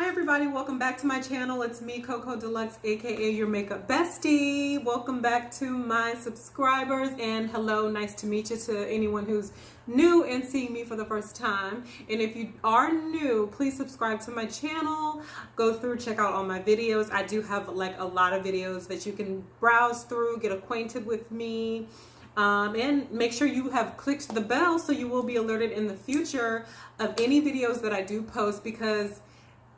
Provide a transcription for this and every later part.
Hi everybody, welcome back to my channel. It's me, CoCo Deluxe, aka your makeup bestie. Welcome back to my subscribers, and hello, nice to meet you to anyone who's new and seeing me for the first time. And if you are new, please subscribe to my channel. Go through, check out all my videos. I do have like a lot of videos that you can browse through, get acquainted with me. And make sure you have clicked the bell so you will be alerted in the future of any videos that I do post, because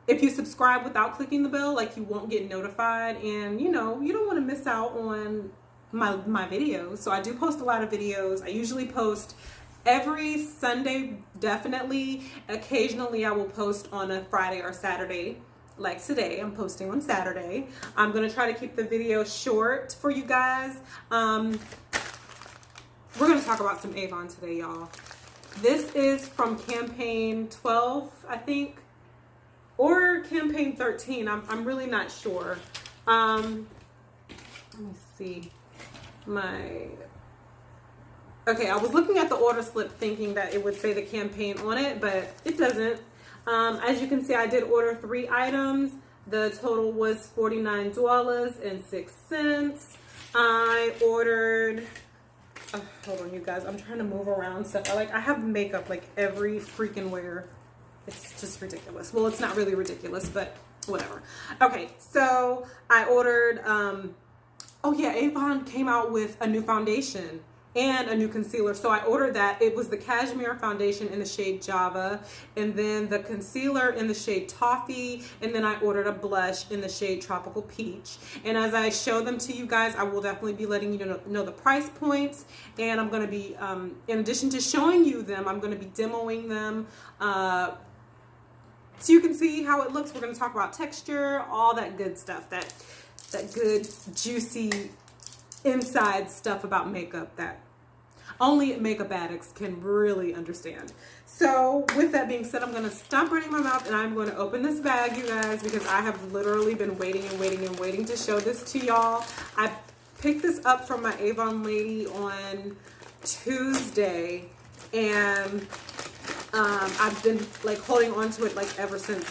if you subscribe without clicking the bell, like, you won't get notified, and you know, you don't want to miss out on my videos. So I do post a lot of videos. I usually post every Sunday, definitely. Occasionally I will post on a Friday or Saturday. Like today, I'm posting on Saturday. I'm gonna try to keep the video short for you guys. We're gonna talk about some Avon today, y'all. This is from campaign 12, I think, or campaign 13. I'm really not sure. Let me see okay, I was looking at the order slip thinking that it would say the campaign on it, but it doesn't. As you can see, I did order 3 items. The total was $49.06. I ordered, hold on you guys, I'm trying to move around stuff. I have makeup like every freaking where. It's just ridiculous. Well, it's not really ridiculous, but whatever. Okay, so I ordered, oh yeah, Avon came out with a new foundation and a new concealer. So I ordered that. It was the Cashmere foundation in the shade Java, and then the concealer in the shade Toffee, and then I ordered a blush in the shade Tropical Peach. And as I show them to you guys, I will definitely be letting you know the price points, and I'm going to be, in addition to showing you them, I'm going to be demoing them, so you can see how it looks. We're going to talk about texture, all that good stuff, that good juicy inside stuff about makeup that only makeup addicts can really understand. So with that being said, I'm going to stop running my mouth and I'm going to open this bag, you guys, because I have literally been waiting and waiting and waiting to show this to y'all. I picked this up from my Avon lady on Tuesday, and I've been like holding on to it like ever since,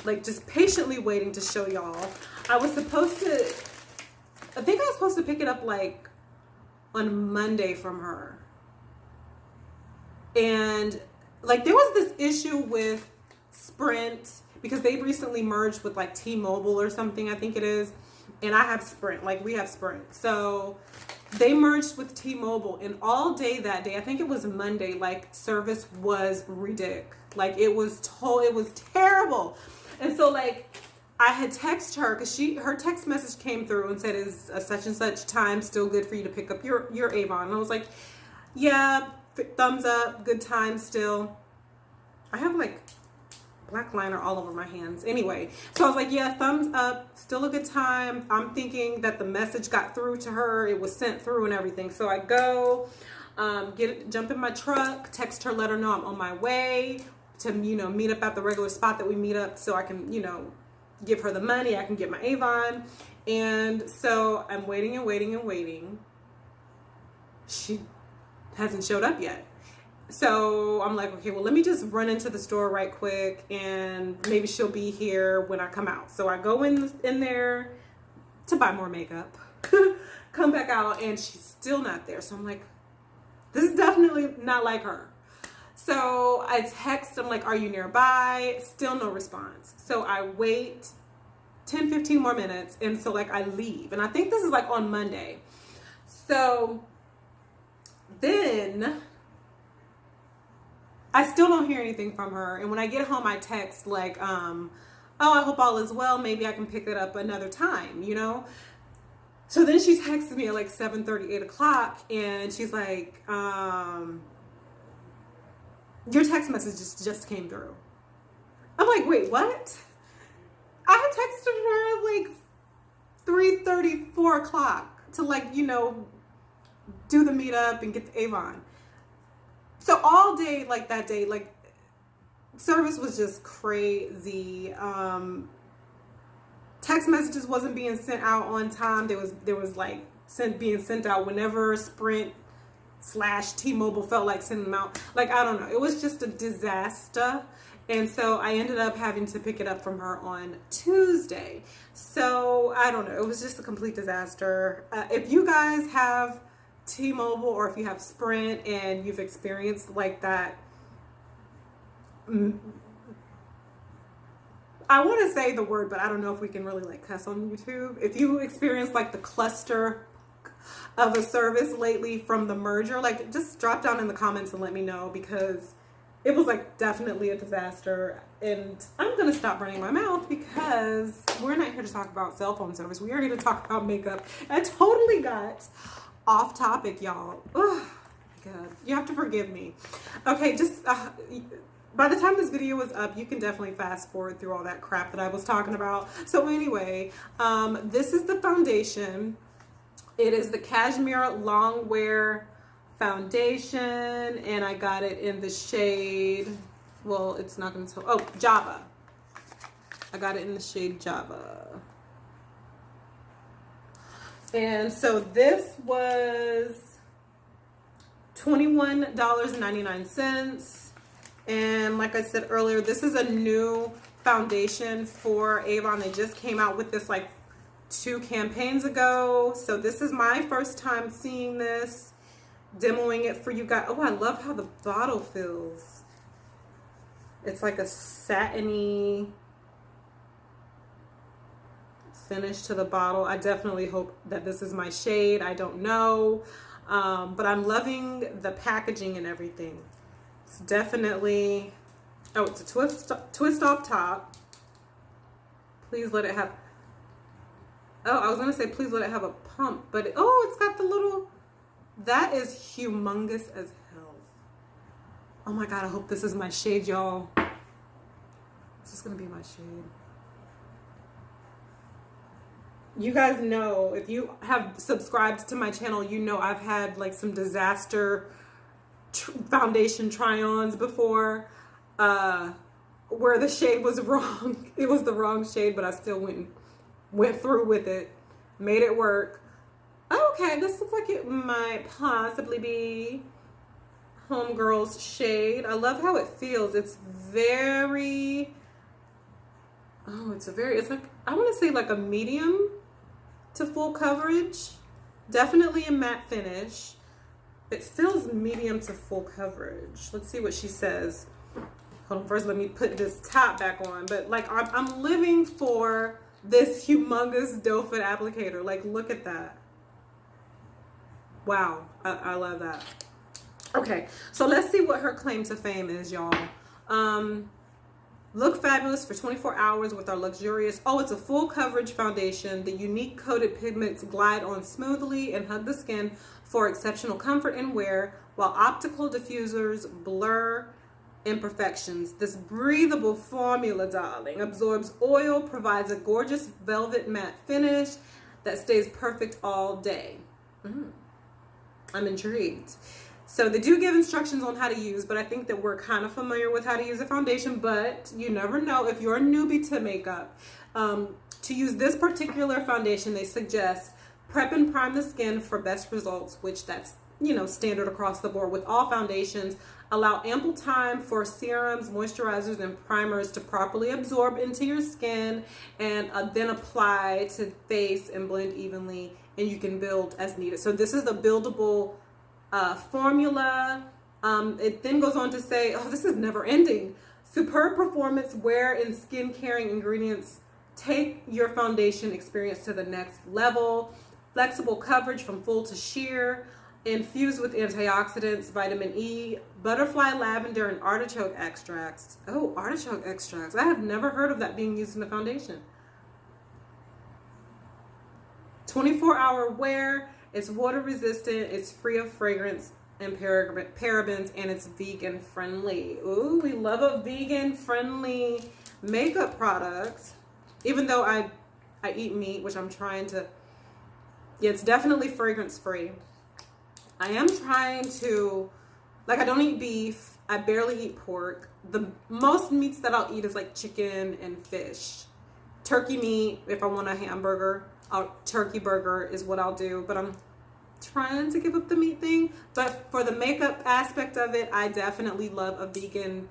like just patiently waiting to show y'all. I think I was supposed to pick it up like on Monday from her. And like there was this issue with Sprint because they recently merged with like T-Mobile or something, I think it is. And I have Sprint, like we have Sprint. So they merged with T-Mobile, and all day that day, I think it was Monday, like service was ridiculous. Like it was terrible. And so like I had texted her because her text message came through and said, is a such and such time still good for you to pick up your Avon? And I was like, yeah, thumbs up, good time still. I have like black liner all over my hands. Anyway, so I was like, yeah, thumbs up, still a good time. I'm thinking that the message got through to her. It was sent through and everything. So I go, jump in my truck, text her, let her know I'm on my way to, meet up at the regular spot that we meet up so I can, give her the money. I can get my Avon. And so I'm waiting and waiting and waiting. She hasn't showed up yet. So I'm like, okay, well, let me just run into the store right quick and maybe she'll be here when I come out. So I go in there to buy more makeup, come back out, and she's still not there. So I'm like, this is definitely not like her. So I text, I'm like, are you nearby? Still no response. So I wait 10, 15 more minutes. And so like I leave, and I think this is like on Monday. So then I still don't hear anything from her. And when I get home, I text like, oh, I hope all is well. Maybe I can pick it up another time, So then she texts me at like 7:30, 8 o'clock. And she's like, your text message just came through. I'm like, wait, what? I had texted her at like 3:30, 4 o'clock to like, do the meetup and get the Avon. So all day, like that day, like service was just crazy. Text messages wasn't being sent out on time. There was like being sent out whenever Sprint / T-Mobile felt like sending them out. Like, I don't know. It was just a disaster. And so I ended up having to pick it up from her on Tuesday. So I don't know. It was just a complete disaster. If you guys have T-Mobile or if you have Sprint and you've experienced like that, I want to say the word, but I don't know if we can really like cuss on YouTube. If you experience like the cluster of a service lately from the merger, like just drop down in the comments and let me know, because it was like definitely a disaster. And I'm going to stop running my mouth because we're not here to talk about cell phone service. We are here to talk about makeup. I totally got off topic, y'all. Oh my God. You have to forgive me. Okay, just by the time this video is up, you can definitely fast forward through all that crap that I was talking about. So anyway, this is the foundation. It is the Cashmere Long Wear Foundation, and I got it in the shade, well, it's not going to tell, oh, Java. I got it in the shade Java. And so this was $21.99. And like I said earlier, this is a new foundation for Avon. They just came out with this like 2 campaigns ago. So this is my first time seeing this, demoing it for you guys. Oh, I love how the bottle feels. It's like a satiny finish to the bottle. I definitely hope that this is my shade. I don't know. But I'm loving the packaging and everything. It's definitely, oh, it's a twist off top. Please let it have, oh, I was going to say please let it have a pump, but oh, it's got the little, that is humongous as hell. Oh my God, I hope this is my shade, y'all. This is going to be my shade. You guys know, if you have subscribed to my channel, you know I've had like some disaster foundation try-ons before where the shade was wrong. It was the wrong shade, but I still went through with it, made it work. Okay, this looks like it might possibly be Homegirl's shade. I love how it feels. It's very, oh, it's like, I want to say like a medium to full coverage. Definitely a matte finish. It feels medium to full coverage. Let's see what she says. Hold on, first let me put this top back on. But like, I'm living for this humongous doe foot applicator. Like, look at that. Wow, I love that. Okay, so let's see what her claim to fame is, y'all. Look fabulous for 24 hours with our luxurious, oh, it's a full coverage foundation. The unique coated pigments glide on smoothly and hug the skin for exceptional comfort and wear, while optical diffusers blur imperfections. This breathable formula, darling, absorbs oil, provides a gorgeous velvet matte finish that stays perfect all day. I'm intrigued. So they do give instructions on how to use, but I think that we're kind of familiar with how to use a foundation, but you never know if you're a newbie to makeup. To use this particular foundation, they suggest prep and prime the skin for best results, which that's, you know, standard across the board with all foundations. Allow ample time for serums, moisturizers, and primers to properly absorb into your skin, and then apply to face and blend evenly, and you can build as needed. So this is the buildable formula. It then goes on to say, oh, this is never ending. Superb performance, wear, and skin caring ingredients take your foundation experience to the next level. Flexible coverage from full to sheer, infused with antioxidants, vitamin E, butterfly lavender, and artichoke extracts. Oh, artichoke extracts. I have never heard of that being used in the foundation. 24-hour wear. It's water resistant, it's free of fragrance and parabens, and it's vegan friendly. Ooh, we love a vegan friendly makeup product. Even though I eat meat, which I'm trying to, yeah, it's definitely fragrance free. I am trying to, like, I don't eat beef, I barely eat pork. The most meats that I'll eat is like chicken and fish. Turkey meat, if I want a hamburger, turkey burger is what I'll do, but I'm trying to give up the meat thing. But for the makeup aspect of it, I definitely love a vegan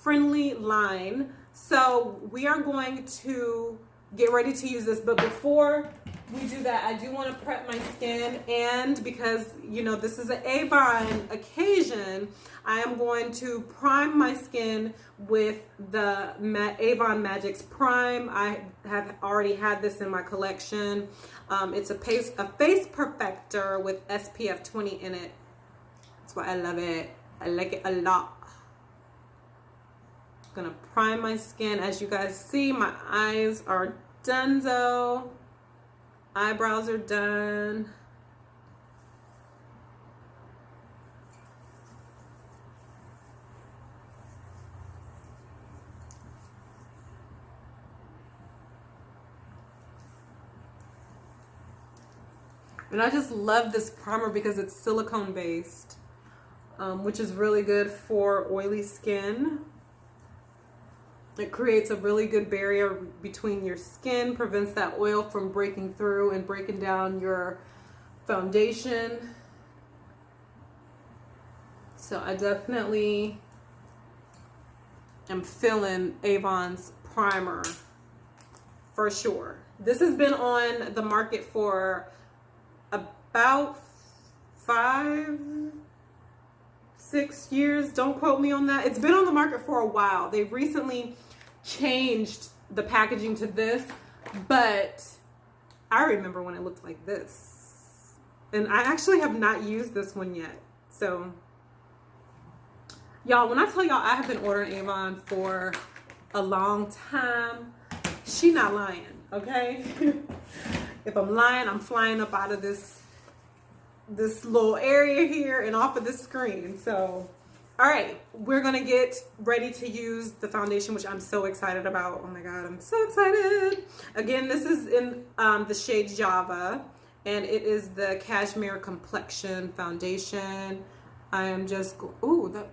friendly line. So we are going to get ready to use this, but before we do that, I do want to prep my skin, and because you know this is an Avon occasion, I am going to prime my skin with the Avon Magic's Prime. I have already had this in my collection. It's a face perfector with SPF 20 in it. That's why I love it. I like it a lot. I'm gonna prime my skin. As you guys see, my eyes are donezo. Eyebrows are done. And I just love this primer because it's silicone based, which is really good for oily skin. It creates a really good barrier between your skin, prevents that oil from breaking through and breaking down your foundation. So I definitely am feeling Avon's primer for sure. This has been on the market for about 5-6 years. Don't quote me on that. It's been on the market for a while. They recently changed the packaging to this, but I remember when it looked like this. And I actually have not used this one yet. So y'all, when I tell y'all I have been ordering Avon for a long time, she not lying, okay? If I'm lying, I'm flying up out of this little area here and off of this screen. So, all right, we're gonna get ready to use the foundation, which I'm so excited about. Oh my God, I'm so excited. Again, this is in the shade Java, and it is the Cashmere Complexion foundation. I am just, ooh, that.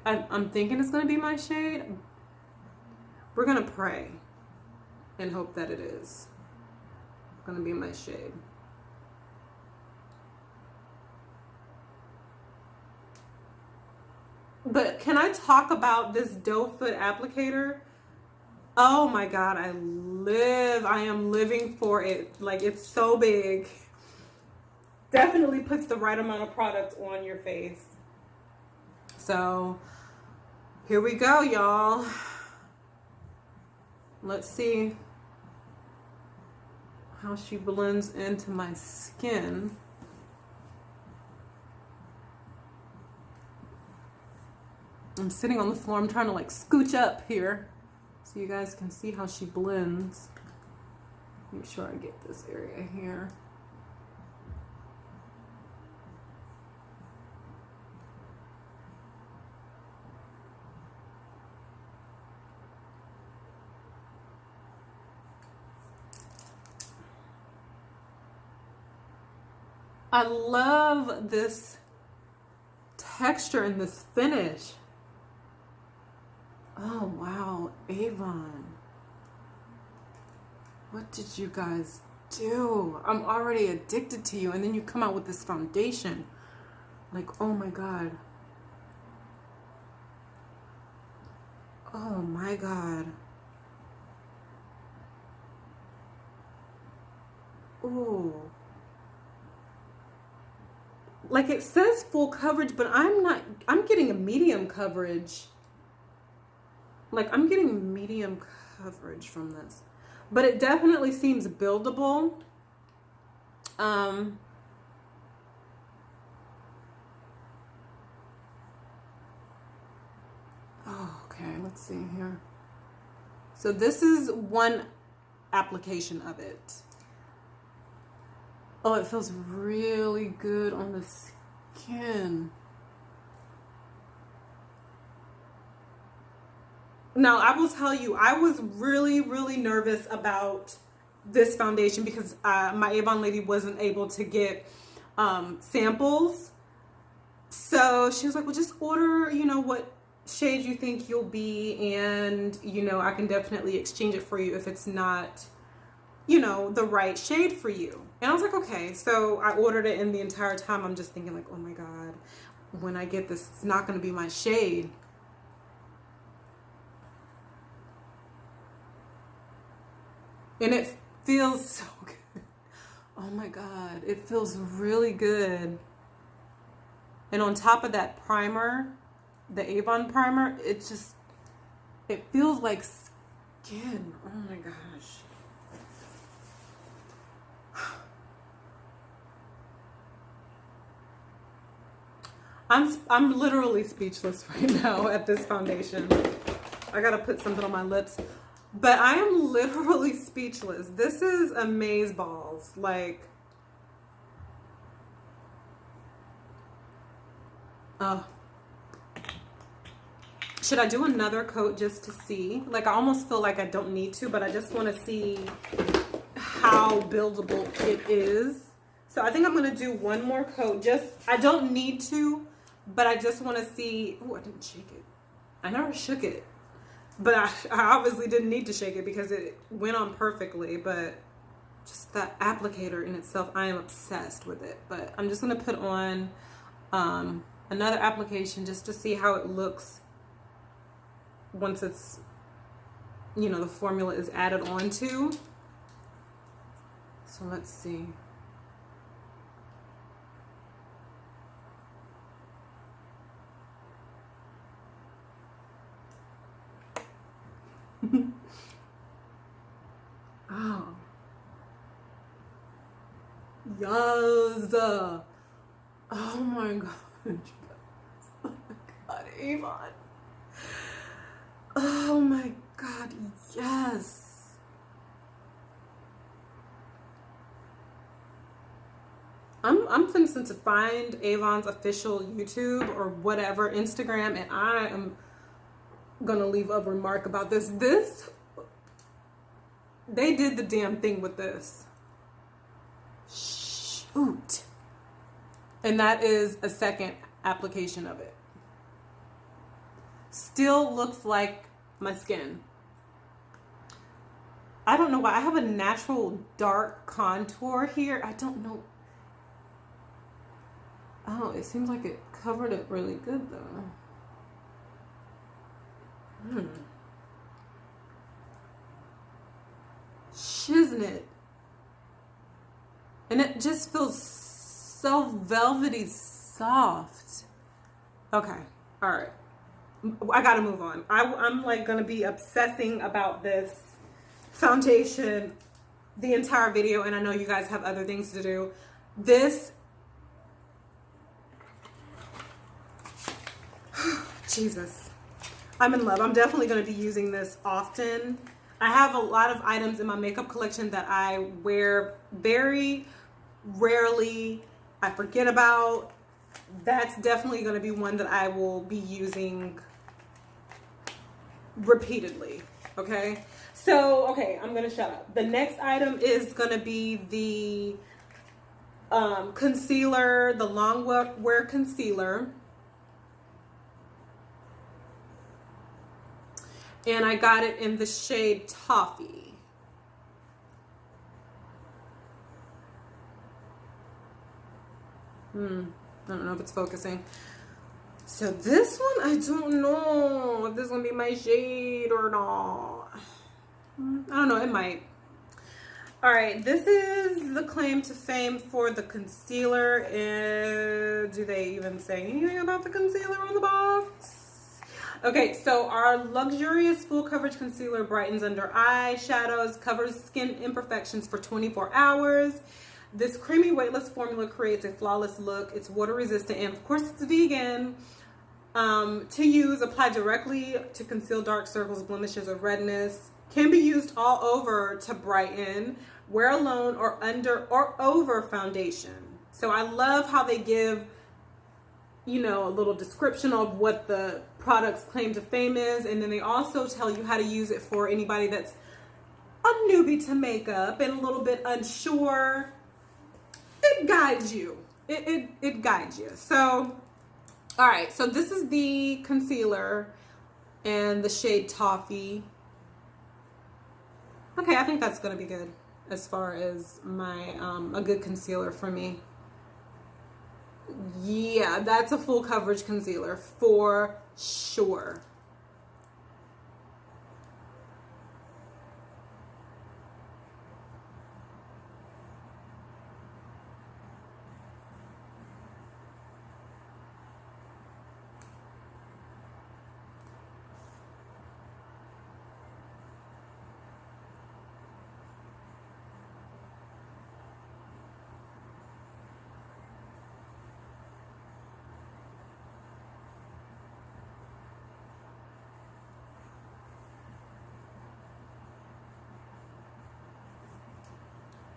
I'm thinking it's gonna be my shade. We're gonna pray and hope that it is gonna be my shade. But can I talk about this doe foot applicator? Oh my God, I am living for it. Like, it's so big. Definitely puts the right amount of product on your face. So here we go, y'all. Let's see how she blends into my skin. I'm sitting on the floor. I'm trying to like scooch up here so you guys can see how she blends. Make sure I get this area here. I love this texture and this finish. Oh wow, Avon. What did you guys do? I'm already addicted to you, and then you come out with this foundation. Like, oh my God. Oh my God. Ooh. Like, it says full coverage, but I'm getting a medium coverage. Like, I'm getting medium coverage from this. But it definitely seems buildable. Oh, okay, let's see here. So this is one application of it. Oh, it feels really good on the skin. Now, I will tell you, I was really, really nervous about this foundation because my Avon lady wasn't able to get samples. So she was like, well, just order, you know, what shade you think you'll be, and, you know, I can definitely exchange it for you if it's not, you know, the right shade for you. And I was like, okay. So I ordered it, and the entire time I'm just thinking like, oh my God, when I get this, it's not going to be my shade. And it feels so good. Oh my God, it feels really good. And on top of that primer, the Avon primer, it feels like skin. Oh my gosh. I'm literally speechless right now at this foundation. I gotta put something on my lips. But I am literally speechless. This is amazeballs. Like, should I do another coat just to see? Like, I almost feel like I don't need to, but I just want to see how buildable it is. So I think I'm going to do one more coat. I don't need to, but I just want to see. Oh, I didn't shake it. I never shook it. But I obviously didn't need to shake it because it went on perfectly. But just that applicator in itself, I am obsessed with it. But I'm just going to put on another application just to see how it looks once it's, you know, the formula is added onto. So let's see. Oh. Yes. Oh my God. Oh my God, Avon. Oh my God, yes. I'm finna to find Avon's official YouTube or whatever, Instagram, and I am gonna leave a remark about this. They did the damn thing with this. Shoot. And that is a second application of it. Still looks like my skin. I don't know why. I have a natural dark contour here. I don't know. Oh, it seems like it covered it really good though. Shiznit. And it just feels so velvety soft. Okay. All right. I gotta move on. I'm like gonna be obsessing about this foundation the entire video, and I know you guys have other things to do. This, Jesus, I'm in love. I'm definitely gonna be using this often. I have a lot of items in my makeup collection that I wear very rarely. I forget about. That's definitely gonna be one that I will be using repeatedly. Okay, so okay, I'm gonna shut up. The next item is gonna be the concealer, the long wear concealer, and I got it in the shade Toffee. I don't know if it's focusing. So this one, I don't know if this is gonna be my shade or not. I don't know, it might. All right, this is the claim to fame for the concealer. Do they even say anything about the concealer on the box? Okay, so our luxurious full coverage concealer brightens under eye shadows, covers skin imperfections for 24 hours. This creamy weightless formula creates a flawless look. It's water resistant and of course it's vegan. To use, apply directly to conceal dark circles, blemishes, or redness. Can be used all over to brighten. Wear alone or under or over foundation. So I love how they give, you know, a little description of what the product's claim to fame is, and then they also tell you how to use it for anybody that's a newbie to makeup and a little bit unsure. It guides you. It guides you. So, all right. So this is the concealer and the shade Toffee. Okay, I think that's gonna be good. as far as my a good concealer for me. Yeah, that's a full coverage concealer for sure.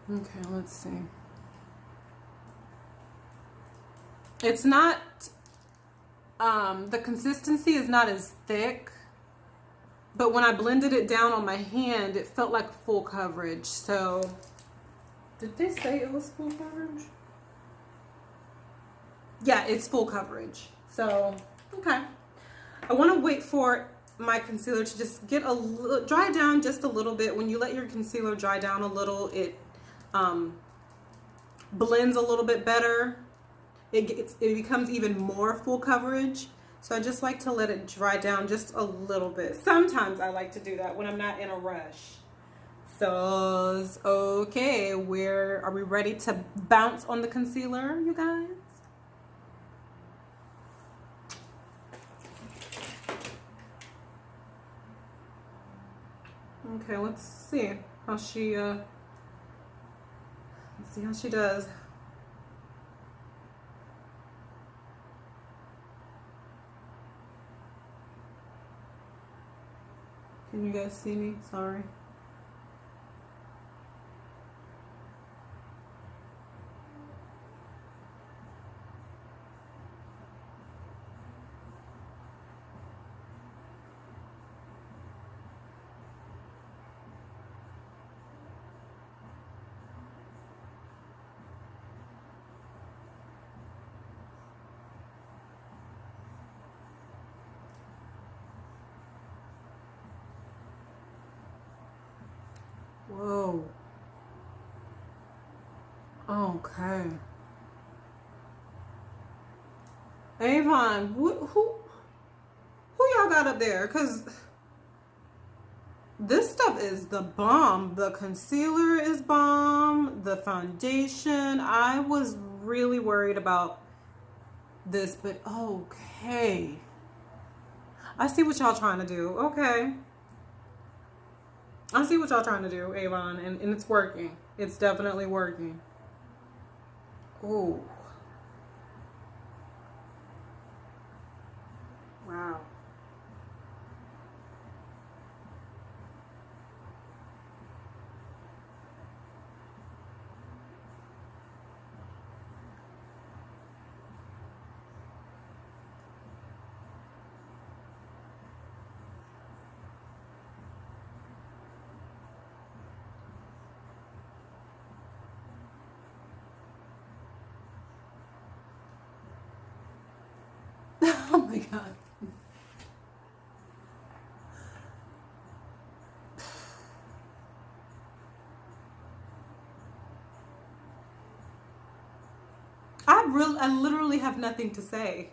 Okay, let's see. It's not, the consistency is not as thick, but when I blended it down on my hand, it felt like full coverage. So, did they say it was full coverage? Yeah, it's full coverage. So, okay. I want to wait for my concealer to just get a little, dry down just a little bit. When you let your concealer dry down a little, it blends a little bit better. It becomes even more full coverage. So I just like to let it dry down just a little bit. Sometimes I like to do that when I'm not in a rush. So, okay, are we ready to bounce on the concealer, you guys? Okay, let's see how she does. Can you guys see me? Sorry. Whoa. Okay. Avon, who y'all got up there? Because this stuff is the bomb. The concealer is bomb. The foundation. I was really worried about this, but okay. I see what y'all trying to do. Okay. I see what y'all trying to do, Avon, and it's working. It's definitely working. Oh. Wow. Oh my God. I literally have nothing to say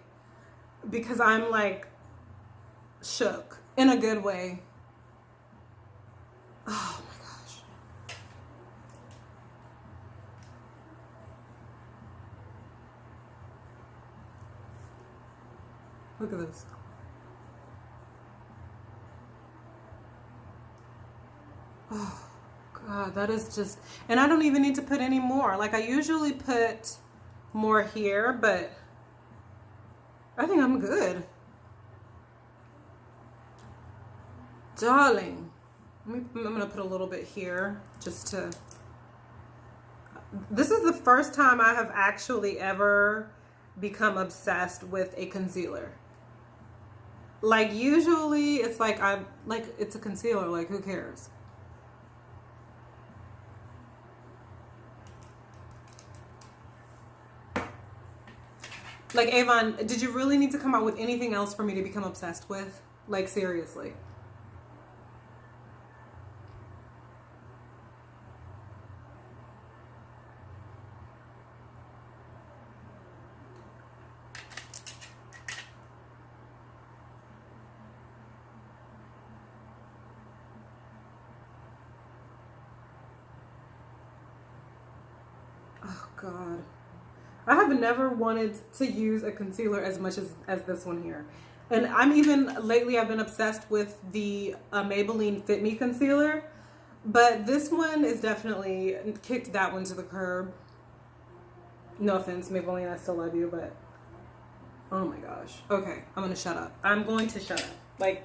because I'm like shook in a good way. Oh my gosh. Look at this. Oh God, that is just, and I don't even need to put any more. Like I usually put more here, but I think I'm good. Darling, I'm gonna put a little bit here just to, this is the first time I have actually ever become obsessed with a concealer. Like usually it's like it's a concealer, like who cares? Like Avon, did you really need to come out with anything else for me to become obsessed with? Like seriously. God. I have never wanted to use a concealer as much as this one here. And lately I've been obsessed with the Maybelline Fit Me concealer. But this one is definitely kicked that one to the curb. No offense, Maybelline, I still love you, but oh my gosh. Okay, I'm gonna shut up. I'm going to shut up. Like,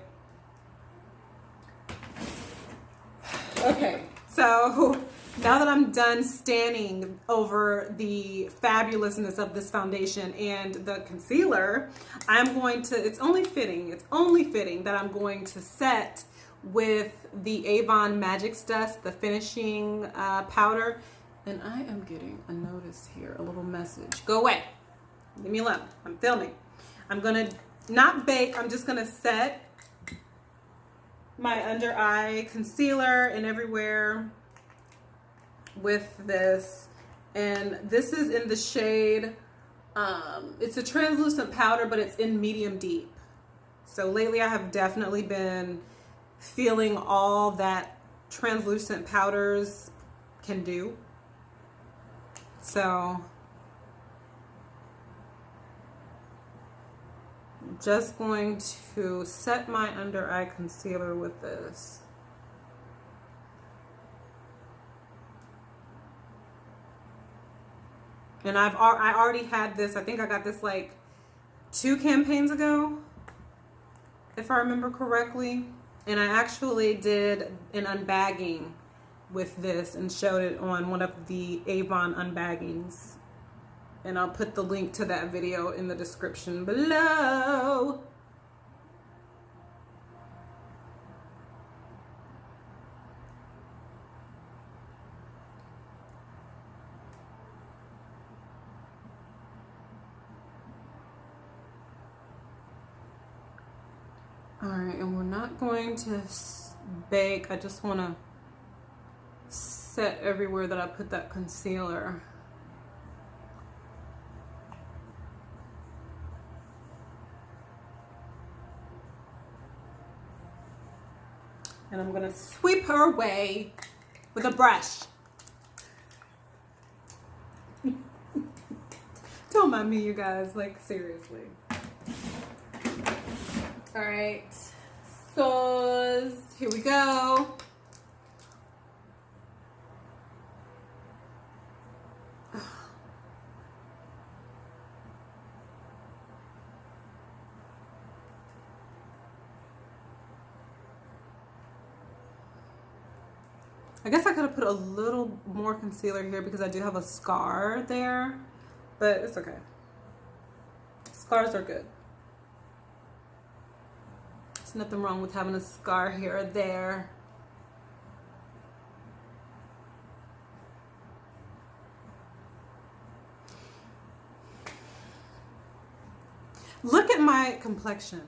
okay, so now that I'm done standing over the fabulousness of this foundation and the concealer, it's only fitting that I'm going to set with the Avon Magic's Dust, the finishing powder. And I am getting a notice here, a little message. Go away. Leave me alone. I'm filming. I'm gonna not bake, I'm just gonna set my under eye concealer and everywhere with this. And this is in the shade, it's a translucent powder, but it's in medium deep. So lately I have definitely been feeling all that translucent powders can do. So I'm just going to set my under eye concealer with this. And I already had this. I think I got this like 2 campaigns ago, if I remember correctly. And I actually did an unbagging with this and showed it on one of the Avon unbaggings. And I'll put the link to that video in the description below. All right, and we're not going to bake. I just want to set everywhere that I put that concealer. And I'm gonna sweep her away with a brush. Don't mind me, you guys, like seriously. All right, so here we go. I guess I could have put a little more concealer here because I do have a scar there, but it's okay. Scars are good. There's nothing wrong with having a scar here or there. Look at my complexion.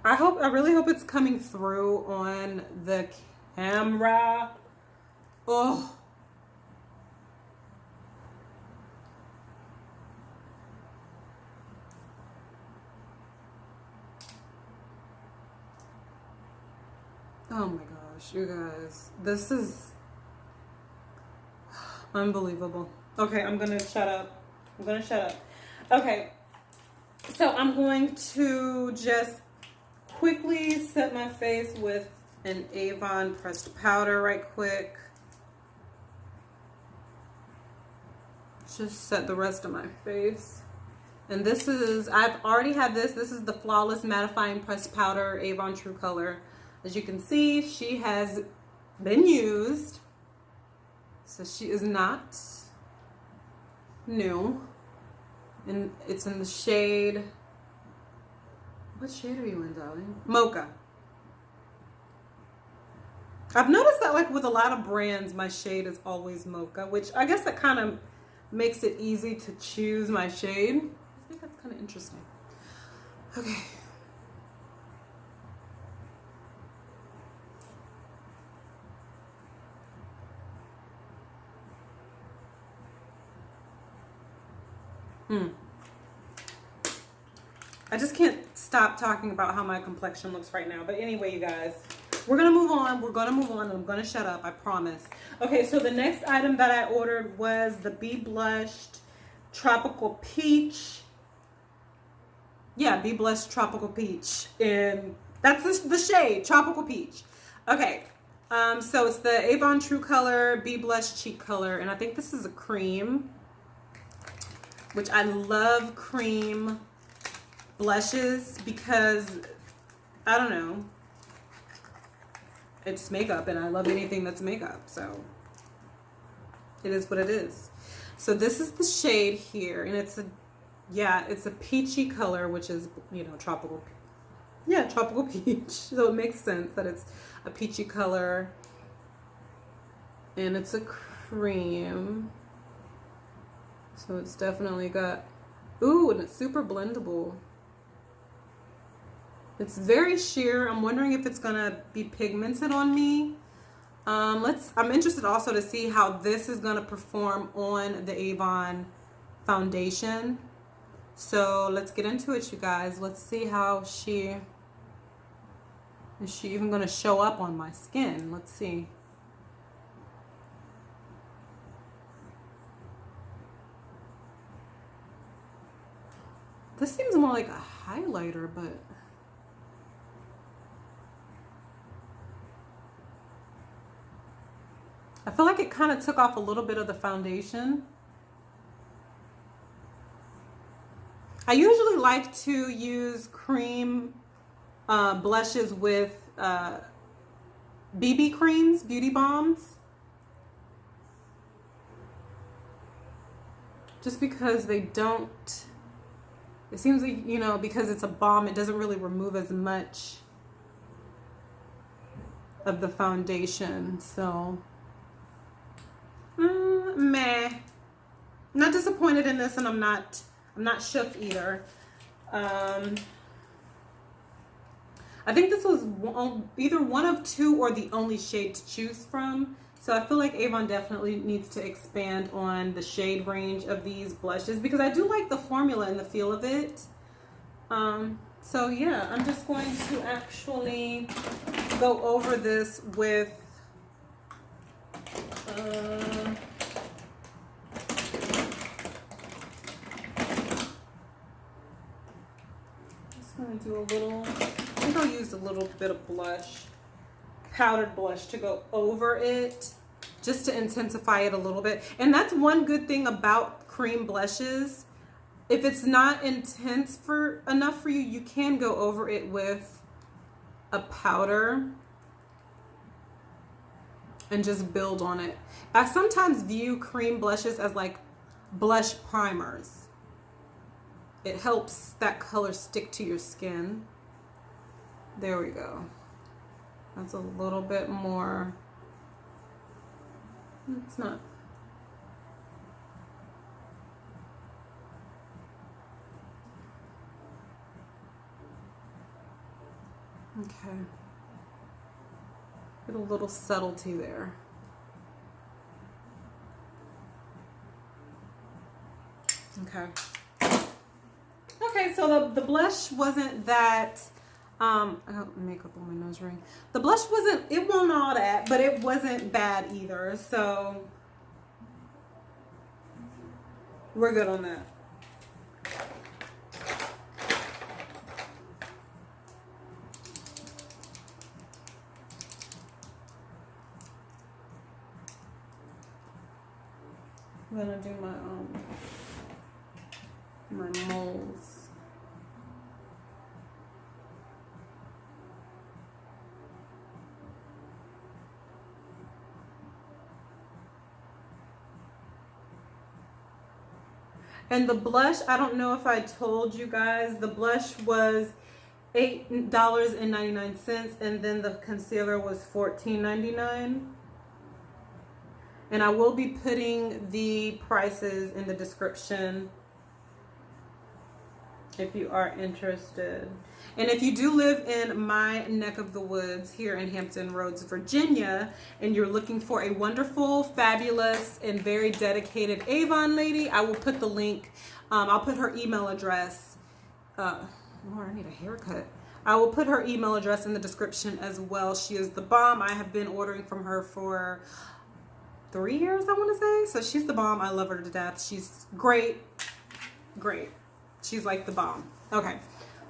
I really hope it's coming through on the camera. Oh. Oh my gosh, you guys. This is unbelievable. Okay, I'm gonna shut up. Okay, so I'm going to just quickly set my face with an Avon pressed powder right quick. Just set the rest of my face. And this is, I've already had this. This is the Flawless Mattifying Pressed Powder Avon True Color. As you can see, she has been used. So she is not new. And it's in the shade, what shade are you in, darling? Mocha. I've noticed that like with a lot of brands, my shade is always mocha, which I guess that kind of makes it easy to choose my shade. I think that's kind of interesting. Okay. I just can't stop talking about how my complexion looks right now. But anyway, you guys, we're gonna move on. We're gonna move on. I'm gonna shut up, I promise. Okay, so the next item that I ordered was the Be Blushed Tropical Peach. Yeah, Be Blushed Tropical Peach. And that's the shade, Tropical Peach. Okay, so it's the Avon True Color Be Blushed Cheek Color. And I think this is a cream, which I love cream blushes because, I don't know, it's makeup and I love anything that's makeup, so it is what it is. So this is the shade here, and it's a peachy color, which is, you know, tropical peach. So it makes sense that it's a peachy color, and it's a cream. So it's definitely got, ooh, and it's super blendable. It's very sheer. I'm wondering if it's gonna be pigmented on me. I'm interested also to see how this is gonna perform on the Avon foundation. So let's get into it, you guys. Let's see how is she even gonna show up on my skin? Let's see. This seems more like a highlighter, but I feel like it kind of took off a little bit of the foundation. I usually like to use cream blushes with BB creams, beauty bombs. Just because they don't, it seems like, you know, because it's a balm, it doesn't really remove as much of the foundation, so meh. Not disappointed in this, and I'm not shook either. I think this was either one of two or the only shade to choose from. So I feel like Avon definitely needs to expand on the shade range of these blushes because I do like the formula and the feel of it. So yeah, I'm just going to actually go over this with just going to do a little, I think I'll use a little bit of blush, powdered blush, to go over it just to intensify it a little bit. And that's one good thing about cream blushes. If it's not intense enough for you, you can go over it with a powder and just build on it. I sometimes view cream blushes as like blush primers. It helps that color stick to your skin. There we go. That's a little bit more. It's not. Okay. Get a little subtlety there. Okay. Okay, so the blush wasn't that, I got makeup on my nose ring. The blush wasn't, it wasn't all that, but it wasn't bad either. So we're good on that. I'm gonna do my moles. And the blush, I don't know if I told you guys, the blush was $8.99, and then the concealer was $14.99. And I will be putting the prices in the description if you are interested. And if you do live in my neck of the woods here in Hampton Roads, Virginia, and you're looking for a wonderful, fabulous, and very dedicated Avon lady, I will put the link. I'll put her email address. Lord, I need a haircut. I will put her email address in the description as well. She is the bomb. I have been ordering from her for 3 years, I want to say. So she's the bomb. I love her to death. She's great. Great. She's like the bomb. Okay.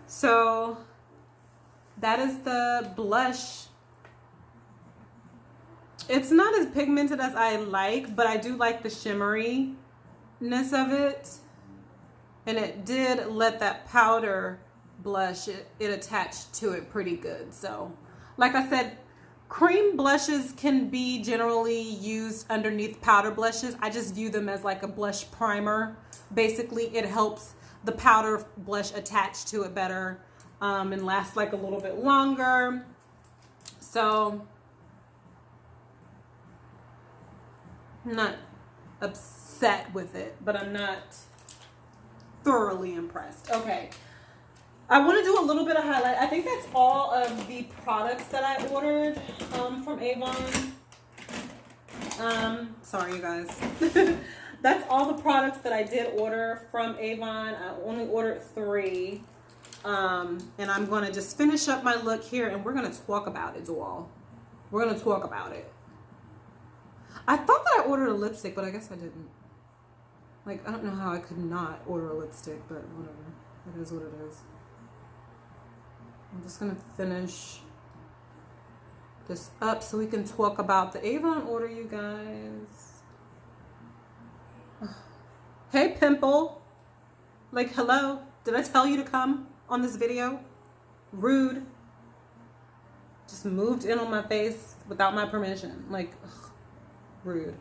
So that is the blush. It's not as pigmented as I like, but I do like the shimmeriness of it. And it did let that powder blush, it attached to it pretty good. So like I said, cream blushes can be generally used underneath powder blushes. I just view them as like a blush primer. Basically, it helps the powder blush attach to it better and last like a little bit longer. So I'm not upset with it, but I'm not thoroughly impressed. Okay. I want to do a little bit of highlight. I think that's all of the products that I ordered from Avon. Sorry, you guys. That's all the products that I did order from Avon. I only ordered 3. And I'm going to just finish up my look here, and we're going to talk about it, Dual. We're going to talk about it. I thought that I ordered a lipstick, but I guess I didn't. Like, I don't know how I could not order a lipstick, but whatever. It is what it is. I'm just going to finish this up so we can talk about the Avon order, you guys. Hey, pimple. Like, hello. Did I tell you to come on this video? Rude. Just moved in on my face without my permission. Like, ugh, rude.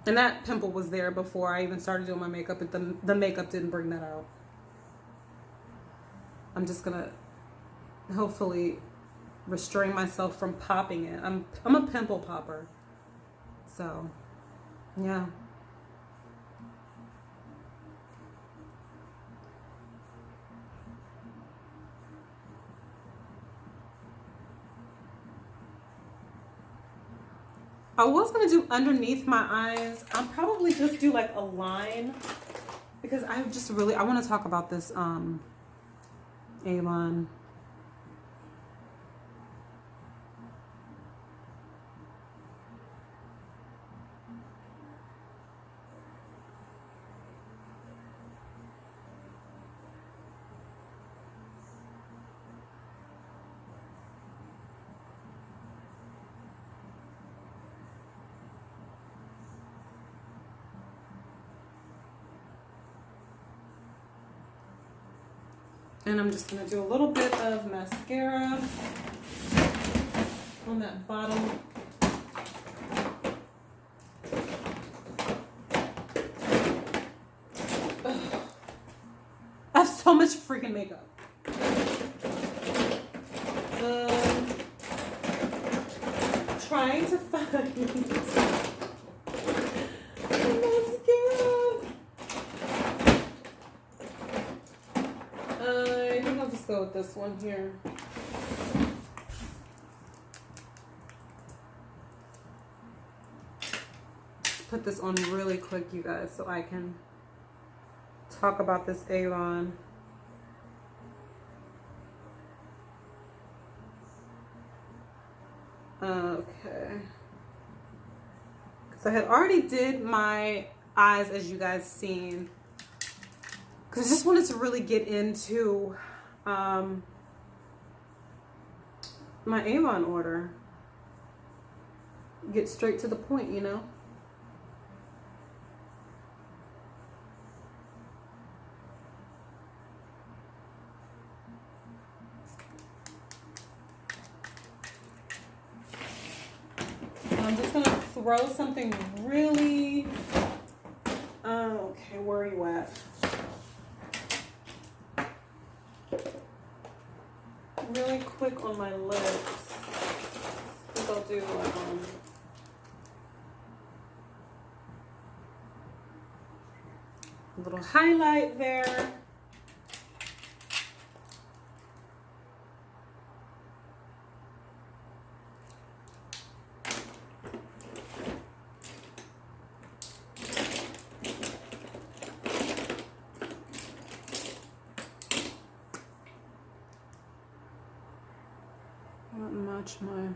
And that pimple was there before I even started doing my makeup, but the makeup didn't bring that out. I'm just gonna hopefully restrain myself from popping it. I'm a pimple popper. So, yeah. I was going to do underneath my eyes. I'll probably just do like a line because I just really, I want to talk about this Avon. And I'm just going to do a little bit of mascara on that bottom. Ugh. I have so much freaking makeup. Trying to find go with this one here. Put this on really quick, you guys, so I can talk about this Avon. Okay. Because I had already did my eyes, as you guys seen. Because I just wanted to really get into my Avon order. Get straight to the point, you know. I'm just gonna throw something really, okay, where are you at? Really quick on my lips. I think I'll do a little highlight there. match my...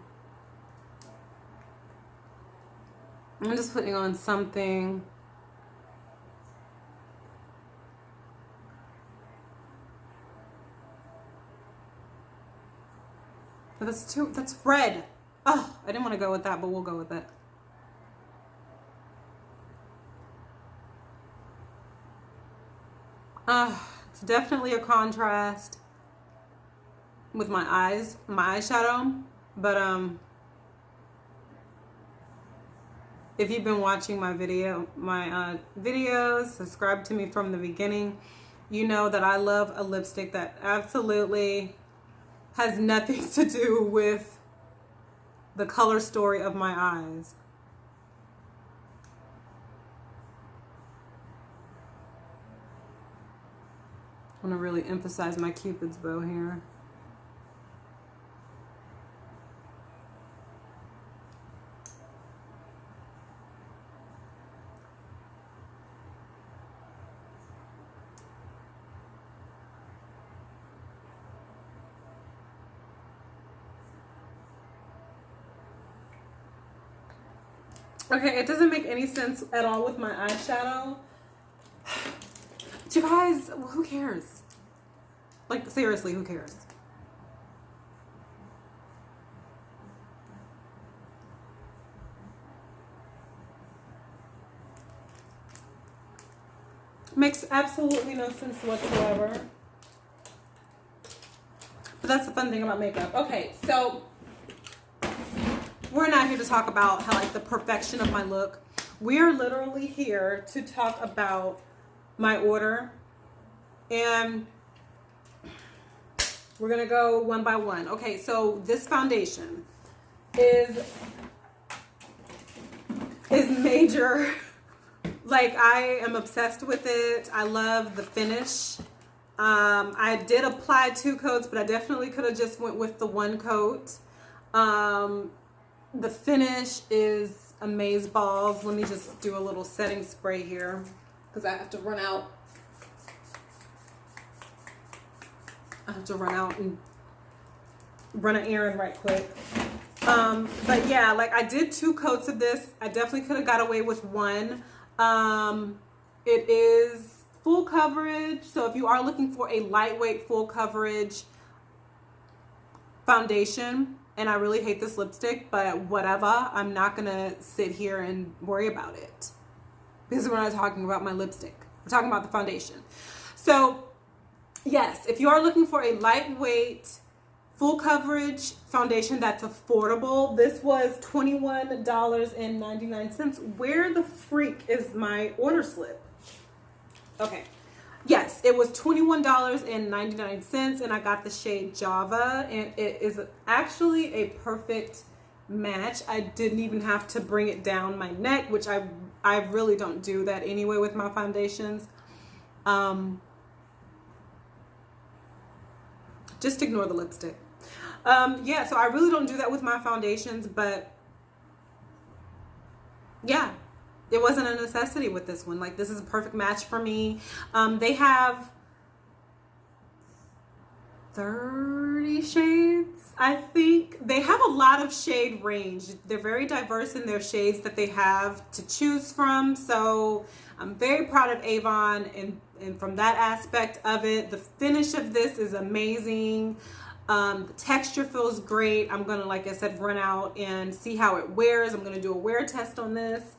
I'm just putting on something. But that's red. Oh, I didn't want to go with that, but we'll go with it. It's definitely a contrast with my eyes, my eyeshadow, but if you've been watching my videos, subscribe to me from the beginning, you know that I love a lipstick that absolutely has nothing to do with the color story of my eyes. I want to really emphasize my Cupid's bow here. Okay, it doesn't make any sense at all with my eyeshadow. You guys, who cares? Like, seriously, who cares? Makes absolutely no sense whatsoever. But that's the fun thing about makeup. Okay, so we're not here to talk about how, like, the perfection of my look. We're literally here to talk about my order, and we're gonna go one by one. Okay, so this foundation is major. Like, I am obsessed with it. I love the finish. I did apply 2 coats, but I definitely could have just went with the 1 coat. The finish is amazeballs. Let me just do a little setting spray here because I have to run out. I have to run out and run an errand right quick. But yeah, like, I did 2 coats of this. I definitely could have got away with 1. It is full coverage. So if you are looking for a lightweight full coverage foundation, and I really hate this lipstick, but whatever, I'm not gonna sit here and worry about it because we're not talking about my lipstick. We're talking about the foundation. So yes, if you are looking for a lightweight full coverage foundation that's affordable, this was $21.99. Where the freak is my order slip? Okay. Yes, it was $21.99, and I got the shade Java, and it is actually a perfect match. I didn't even have to bring it down my neck, which I really don't do that anyway with my foundations. Just ignore the lipstick. Yeah, so I really don't do that with my foundations, but yeah, it wasn't a necessity with this one. Like, this is a perfect match for me. They have 30 shades, I think. They have a lot of shade range. They're very diverse in their shades that they have to choose from. So I'm very proud of Avon and from that aspect of it. The finish of this is amazing. The texture feels great. I'm gonna, like I said, run out and see how it wears. I'm gonna do a wear test on this.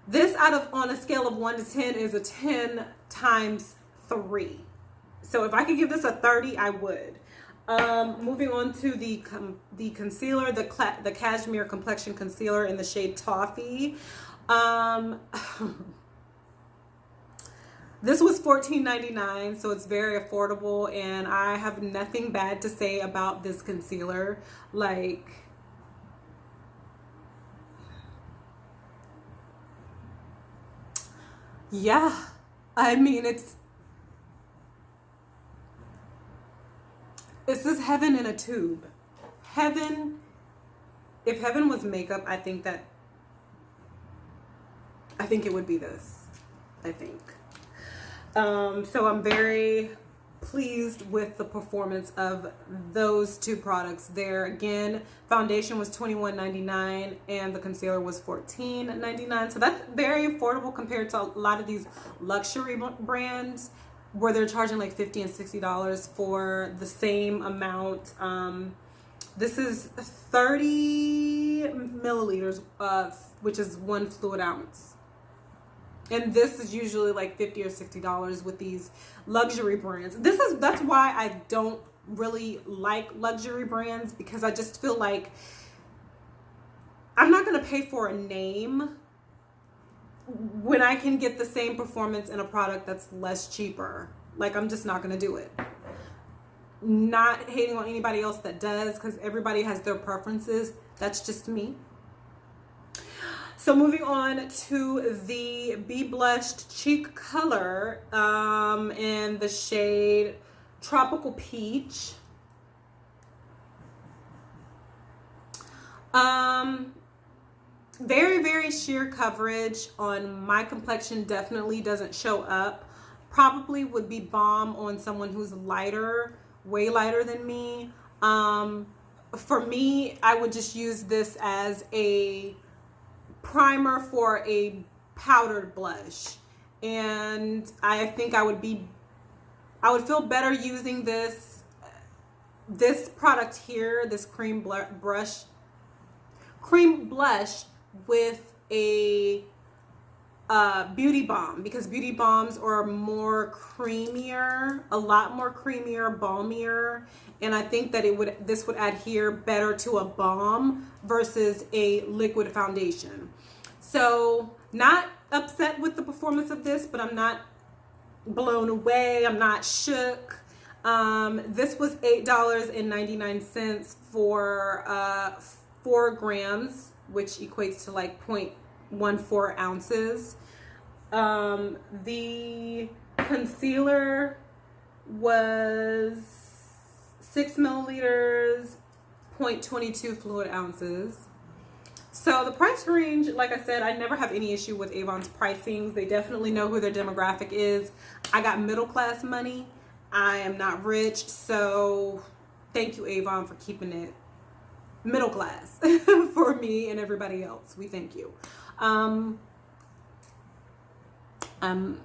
This, on a scale of 1 to 10, is a 10 times 3. So if I could give this a 30, I would. Moving on to the concealer, the Cashmere Complexion Concealer in the shade Toffee. This was $14.99, so it's very affordable, and I have nothing bad to say about this concealer. Like, yeah, I mean, this is heaven in a tube. Heaven. If heaven was makeup, I think it would be this. I think. So I'm very pleased with the performance of those two products there. Again, foundation was $21.99 and the concealer was $14.99. So that's very affordable compared to a lot of these luxury brands where they're charging like $50 and $60 for the same amount. This is 30 milliliters, which is 1 fluid ounce. And this is usually like $50 or $60 with these luxury brands. That's why I don't really like luxury brands, because I just feel like I'm not going to pay for a name when I can get the same performance in a product that's less cheaper. Like, I'm just not going to do it. Not hating on anybody else that does, because everybody has their preferences. That's just me. So moving on to the Be Blushed Cheek Color in the shade Tropical Peach. Very, very sheer coverage on my complexion. Definitely doesn't show up. Probably would be bomb on someone who's lighter, way lighter than me. For me, I would just use this as a primer for a powdered blush, and I think I would feel better using this product here, this cream blush with a beauty balm, because beauty balms are more creamier, a lot more creamier, balmier, and I think that this would adhere better to a balm versus a liquid foundation. So not upset with the performance of this, but I'm not blown away. I'm not shook. This was $8.99 for 4 grams, which equates to like 0.14 ounces. The concealer was 6 milliliters, 0.22 fluid ounces. So the price range, like I said, I never have any issue with Avon's pricings. They definitely know who their demographic is. I got middle class money. I am not rich, so thank you, Avon, for keeping it middle class for me and everybody else. We thank you. I'm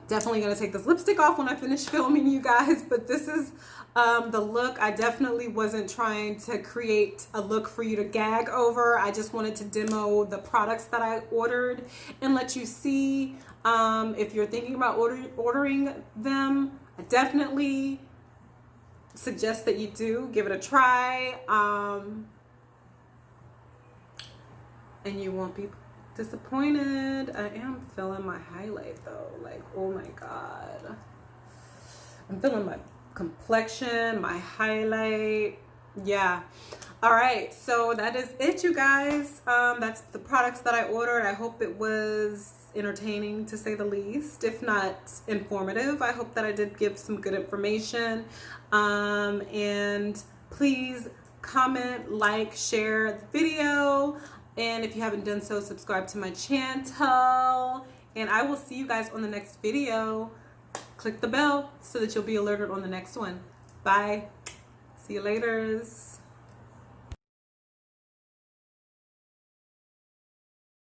definitely going to take this lipstick off when I finish filming, you guys, but this is the look. I definitely wasn't trying to create a look for you to gag over. I just wanted to demo the products that I ordered and let you see if you're thinking about ordering them. I definitely suggest that you do. Give it a try. And you won't be disappointed. I am feeling my highlight though. Like, oh my God. I'm feeling my complexion, my highlight. Yeah. All right. So that is it, you guys. That's the products that I ordered. I hope it was entertaining, to say the least, if not informative. I hope that I did give some good information. And please comment, like, share the video. And if you haven't done so, subscribe to my channel. And I will see you guys on the next video. Click the bell so that you'll be alerted on the next one. Bye. See you laters.